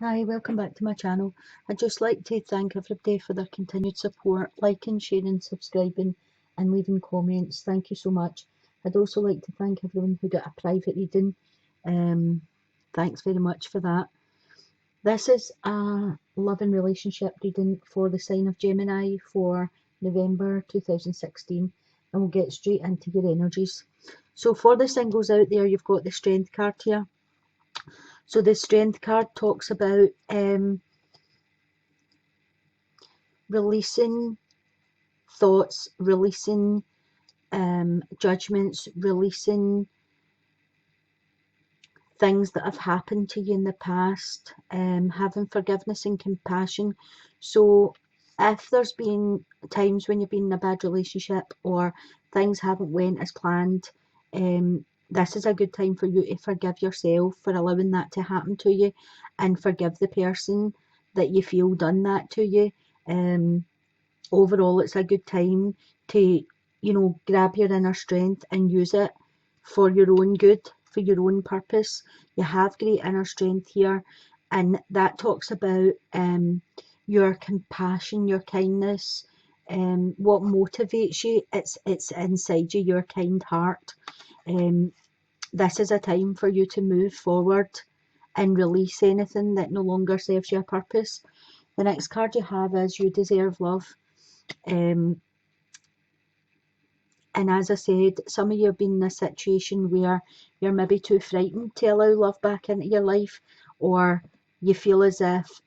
Hi, welcome back to my channel. I'd just like to thank everybody for their continued support, liking, sharing, subscribing and leaving comments. Thank you so much. I'd also like to thank everyone who got a private reading. Thanks very much for that. This is a love and relationship reading for the sign of Gemini for November 2016, and we'll get straight into your energies. So for the singles out there, you've got the Strength card here. So the Strength card talks about releasing thoughts, releasing judgments, releasing things that have happened to you in the past, having forgiveness and compassion. So if there's been times when you've been in a bad relationship or things haven't went as planned, this is a good time for you to forgive yourself for allowing that to happen to you and forgive the person that you feel done that to you. Overall, it's a good time to, grab your inner strength and use it for your own good, for your own purpose. You have great inner strength here, and that talks about your compassion, your kindness, what motivates you. It's inside you, your kind heart. This is a time for you to move forward and release anything that no longer serves your purpose. The next card you have is You Deserve Love. And as I said, some of you have been in a situation where you're maybe too frightened to allow love back into your life, or you feel as if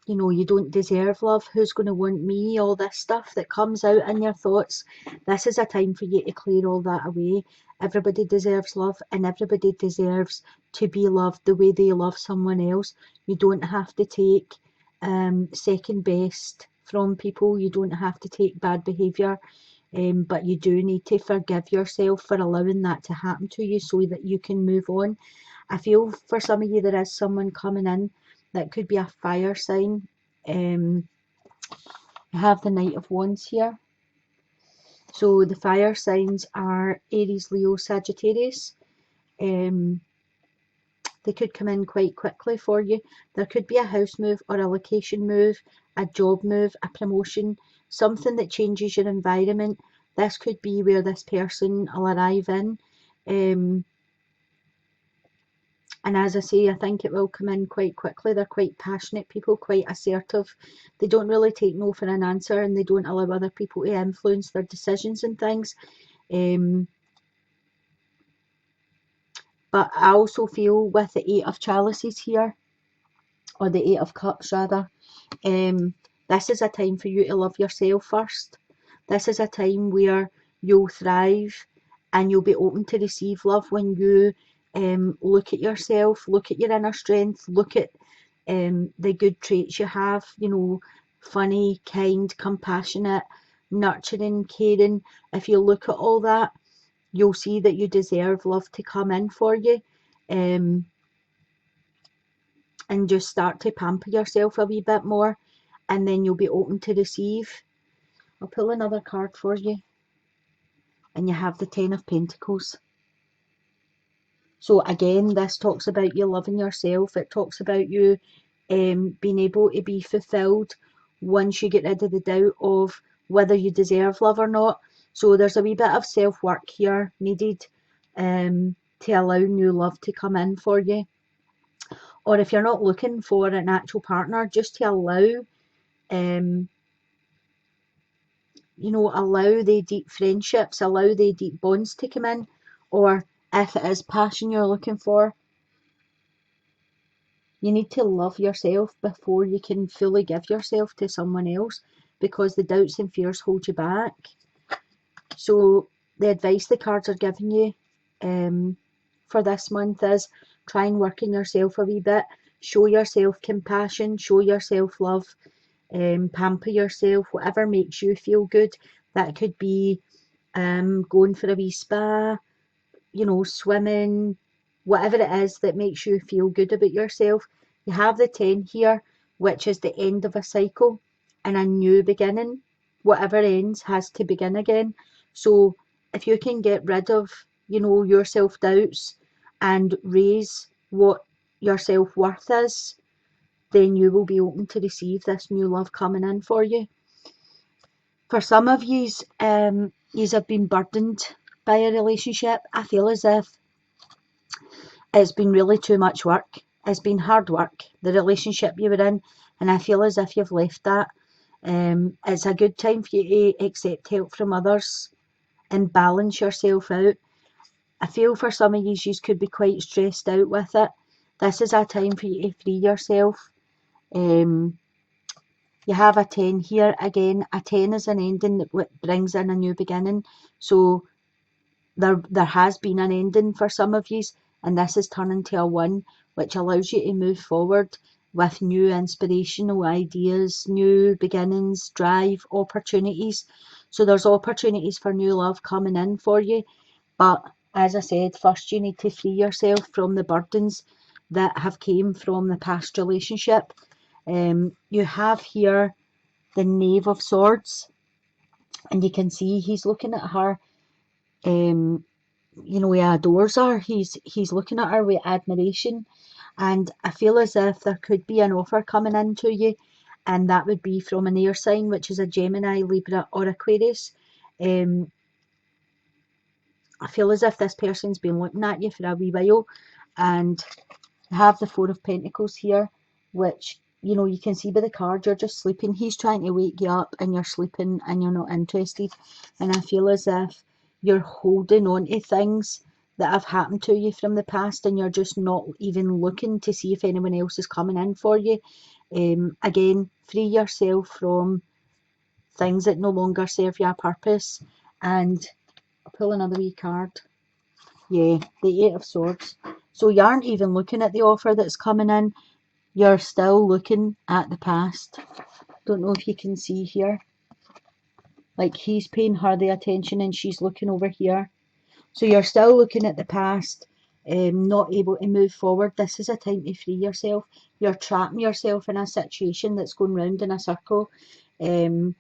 you don't deserve love. Who's going to want me? All this stuff that comes out in your thoughts. This is a time for you to clear all that away. Everybody deserves love, and everybody deserves to be loved the way they love someone else. You don't have to take second best from people. You don't have to take bad behaviour, but you do need to forgive yourself for allowing that to happen to you so that you can move on. I feel for some of you there is someone coming in that could be a fire sign. I have the Knight of Wands here. So the fire signs are Aries, Leo, Sagittarius. They could come in quite quickly for you. There could be a house move or a location move, a job move, a promotion, something that changes your environment. This could be where this person will arrive in. And as I say, I think it will come in quite quickly. They're quite passionate people, quite assertive. They don't really take no for an answer, and they don't allow other people to influence their decisions and things. But I also feel with the Eight of Chalices here, or the Eight of Cups rather, this is a time for you to love yourself first. This is a time where you'll thrive and you'll be open to receive love when you look at yourself, look at your inner strength, look at the good traits you have, funny, kind, compassionate, nurturing, caring. If you look at all that, you'll see that you deserve love to come in for you. And just start to pamper yourself a wee bit more, and then you'll be open to receive. I'll pull another card for you, and you have the Ten of Pentacles. So again, this talks about you loving yourself. It talks about you being able to be fulfilled once you get rid of the doubt of whether you deserve love or not. So there's a wee bit of self-work here needed to allow new love to come in for you. Or if you're not looking for an actual partner, just to allow allow the deep friendships, allow the deep bonds to come in. Or if it is passion you're looking for, you need to love yourself before you can fully give yourself to someone else, because the doubts and fears hold you back. So the advice the cards are giving you for this month is try and work on yourself a wee bit. Show yourself compassion, show yourself love, pamper yourself, whatever makes you feel good. That could be going for a wee spa, swimming, whatever it is that makes you feel good about yourself. You have the 10 here, which is the end of a cycle and a new beginning. Whatever ends has to begin again. So if you can get rid of, your self-doubts and raise what your self-worth is, then you will be open to receive this new love coming in for you. For some of yous, yous have been burdened by a relationship. I feel as if it's been really too much work. It's been hard work, the relationship you were in, and I feel as if you've left that. It's a good time for you to accept help from others and balance yourself out. I feel for some of you could be quite stressed out with it. This is a time for you to free yourself. You have a 10 here. Again, a 10 is an ending that brings in a new beginning. So there has been an ending for some of you, and this is turning to a 1, which allows you to move forward with new inspirational ideas, new beginnings, drive, opportunities. So there's opportunities for new love coming in for you. But as I said, first you need to free yourself from the burdens that have came from the past relationship. You have here the Knave of Swords, and you can see he's looking at her, where adores her. He's looking at her with admiration, and I feel as if there could be an offer coming in to you, and that would be from an air sign, which is a Gemini, Libra, or Aquarius. I feel as if this person's been looking at you for a wee while, and you have the Four of Pentacles here, which, you can see by the card, you're just sleeping. He's trying to wake you up and you're sleeping and you're not interested. And I feel as if you're holding on to things that have happened to you from the past, and you're just not even looking to see if anyone else is coming in for you. Again, free yourself from things that no longer serve you a purpose. And I'll pull another wee card. Yeah, the Eight of Swords. So you aren't even looking at the offer that's coming in. You're still looking at the past. Don't know if you can see here. Like, he's paying her the attention and she's looking over here. So you're still looking at the past, not able to move forward. This is a time to free yourself. You're trapping yourself in a situation that's going round in a circle. So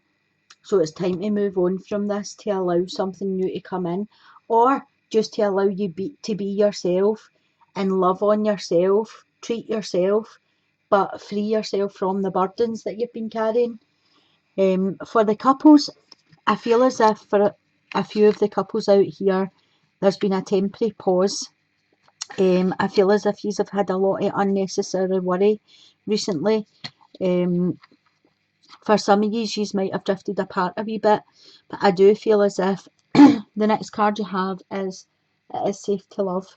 it's time to move on from this to allow something new to come in, or just to allow you to be yourself and love on yourself, treat yourself, but free yourself from the burdens that you've been carrying. For the couples, I feel as if for a few of the couples out here, there's been a temporary pause. I feel as if you've had a lot of unnecessary worry recently. For some of you might have drifted apart a wee bit, but I do feel as if the next card you have is it is safe to love.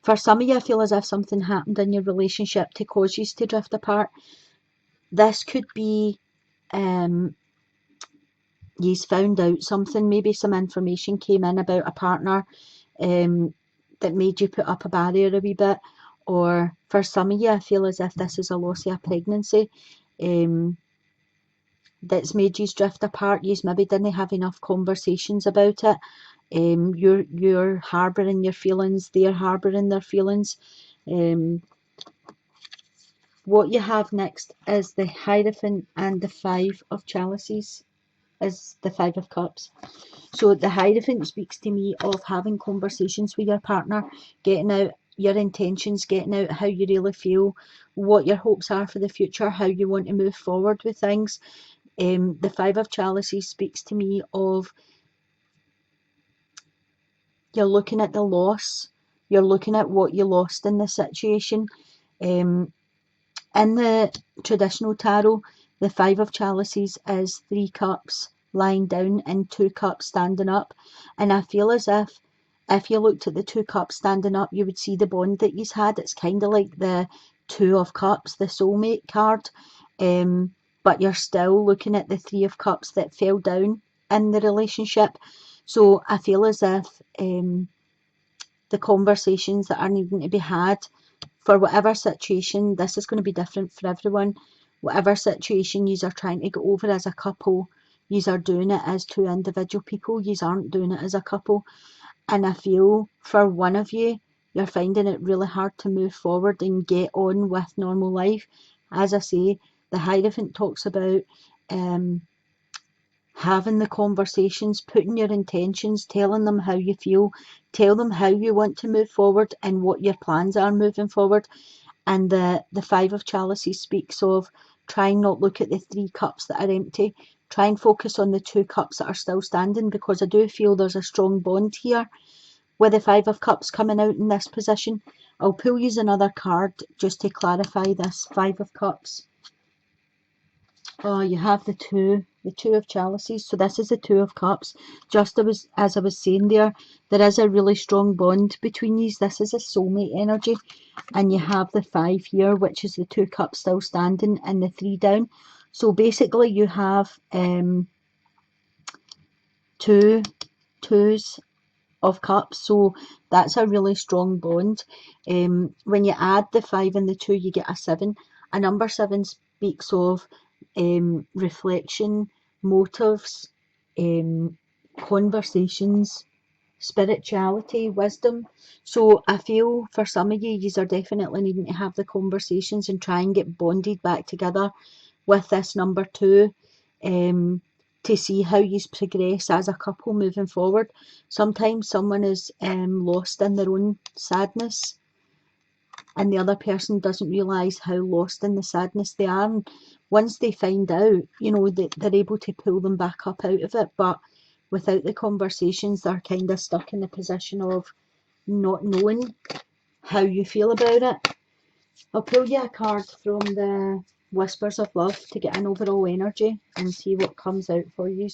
For some of you, I feel as if something happened in your relationship to cause you to drift apart. This could be you've found out something, maybe some information came in about a partner that made you put up a barrier a wee bit. Or for some of you, I feel as if this is a loss of a pregnancy that's made you drift apart. You maybe didn't have enough conversations about it. You're harbouring your feelings, they're harbouring their feelings. What you have next is the Hierophant, and the Five of Chalices is the Five of Cups. So the Hierophant speaks to me of having conversations with your partner, getting out your intentions, getting out how you really feel, what your hopes are for the future, how you want to move forward with things. The Five of Chalices speaks to me of you're looking at the loss, you're looking at what you lost in the situation. In the traditional tarot, the Five of Chalices is 3 cups lying down and 2 cups standing up. And I feel as if you looked at the 2 cups standing up, you would see the bond that you've had. It's kind of like the Two of Cups, the soulmate card. But you're still looking at the 3 of Cups that fell down in the relationship. So I feel as if the conversations that are needing to be had for whatever situation, this is going to be different for everyone. Whatever situation you are trying to get over as a couple, you are doing it as 2 individual people. You aren't doing it as a couple. And I feel for one of you, you're finding it really hard to move forward and get on with normal life. As I say, the Hierophant talks about having the conversations, putting your intentions, telling them how you feel, tell them how you want to move forward and what your plans are moving forward. And the Five of Chalices speaks of trying not look at the 3 cups that are empty. Try and focus on the 2 cups that are still standing, because I do feel there's a strong bond here with the Five of Cups coming out in this position. I'll pull you another card just to clarify this Five of Cups. Oh, you have the Two of Chalices. So this is the Two of Cups. Just as I was saying there is a really strong bond between these. This is a soulmate energy. And you have the 5 here, which is the 2 cups still standing and the 3 down. So basically you have two twos of cups, so that's a really strong bond. When you add the 5 and the 2, you get a 7. A number 7 speaks of reflection, motives, conversations, spirituality, wisdom. So I feel for some of you, you are definitely needing to have the conversations and try and get bonded back together with this number 2, to see how you progress as a couple moving forward. Sometimes someone is lost in their own sadness, and the other person doesn't realise how lost in the sadness they are. And once they find out, that they're able to pull them back up out of it. But without the conversations, they're kind of stuck in the position of not knowing how you feel about it. I'll pull you a card from the Whispers of Love to get an overall energy and see what comes out for you.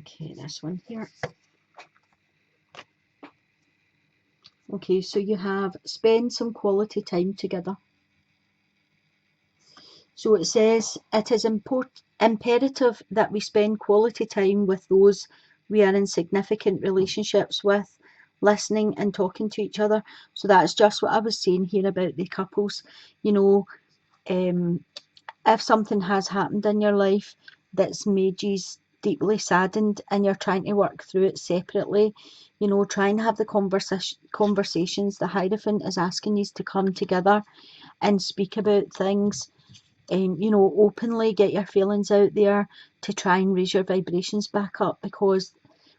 Okay, this one here. Okay, so you have spend some quality time together. So it says it is imperative that we spend quality time with those we are in significant relationships with, listening and talking to each other. So that's just what I was saying here about the couples. If something has happened in your life that's made you deeply saddened and you're trying to work through it separately, try and have the conversations. The Hierophant is asking you to come together and speak about things, openly get your feelings out there to try and raise your vibrations back up, because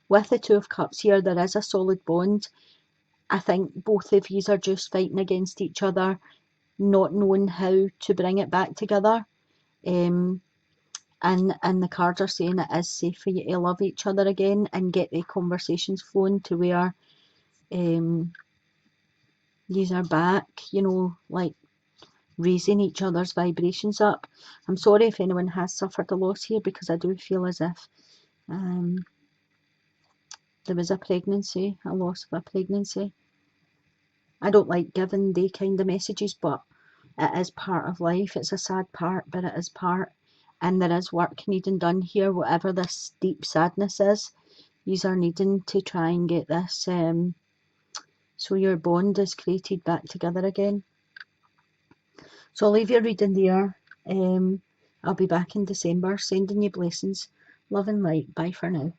with the Two of Cups here, there is a solid bond. I think both of you are just fighting against each other, not knowing how to bring it back together. And the cards are saying it is safe for you to love each other again and get the conversations flowing to where these are back, like raising each other's vibrations up. I'm sorry if anyone has suffered a loss here, because I do feel as if there was a loss of a pregnancy. I don't like giving the kind of messages, but it is part of life. It's a sad part, but it is part. And there is work needing done here, whatever this deep sadness is. You are needing to try and get this, so your bond is created back together again. So I'll leave your reading there. I'll be back in December, sending you blessings. Love and light. Bye for now.